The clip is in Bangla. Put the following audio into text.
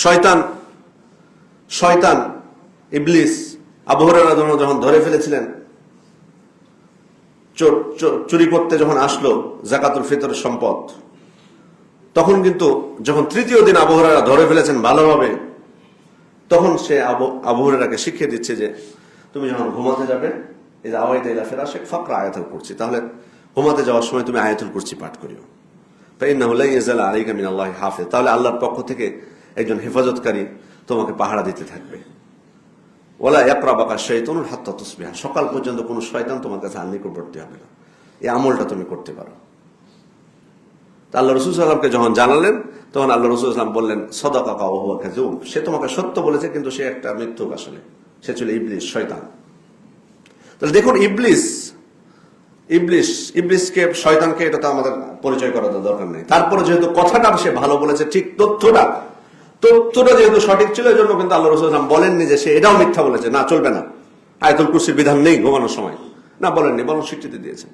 শয়তান শয়তান ইবলিস আবু হুরায়রা যখন ধরে ফেলেছিলেন চুরি করতে যখন আসলো যাকাতুল ফিতরের সম্পদ, তখন কিন্তু যখন তৃতীয় দিন আবু হুরায়রা ধরে ফেলেছেন ভালোভাবে, তখন সে আবু হুরায়রাকে শিখিয়ে দিচ্ছে যে তুমি যখন ঘুমাতে যাবে, এই যে আওয়াইতা ইলা ফিরাশিক ফাকরা আয়াতুল কুরসি, তাহলে ঘুমাতে যাওয়ার সময় তুমি আয়াতুল কুরসি পাঠ করিও। ফাইন্নাহু লা ইয়াজাল আলাইকা মিনাল্লাহি হাফিজ, তাহলে আল্লাহর পক্ষ থেকে একজন হেফাজতকারী তোমাকে পাহারা দিতে থাকবে। ওয়ালা ইয়াকরাবাকা শাইতানুন হাত্তা তুসবিহা, সকাল পর্যন্ত কোনো শয়তান তোমার কাছে আর নিকটবর্তী হবে না। এই আমলটা তুমি করতে পারো। তা আল্লাহ রাসূল সাল্লাল্লাহু আলাইহি ওয়াসাল্লাম যখন জানালেন, তখন আল্লাহ রাসূল সাল্লাল্লাহু আলাইহি ওয়াসাল্লাম বললেন সাদাকাকা ওয়া হুয়া কাযুব, সে তোমাকে সত্য বলেছে কিন্তু সে একটা মিথ্যুক, আসলে সে ছিল ইবলিস, শয়তান। তাহলে দেখুন ইবলিসকে শয়তানকে এটা তো আমাদের পরিচয় করার দরকার নেই। তারপরে যেহেতু কথাটা সে ভালো বলেছে, ঠিক তথ্যটা যেহেতু সঠিক ছিল, এই জন্য কিন্তু আল্লাহ রাসূল সাল্লাল্লাহু আলাইহি ওয়াসাল্লাম বলেননি যে সে এটাও মিথ্যা বলেছে, না চলবে না, আয়াতুল কুরসির বিধান নেই ঘুমানোর সময়, না বলেননি, বরং স্বীকৃতি দিয়েছেন।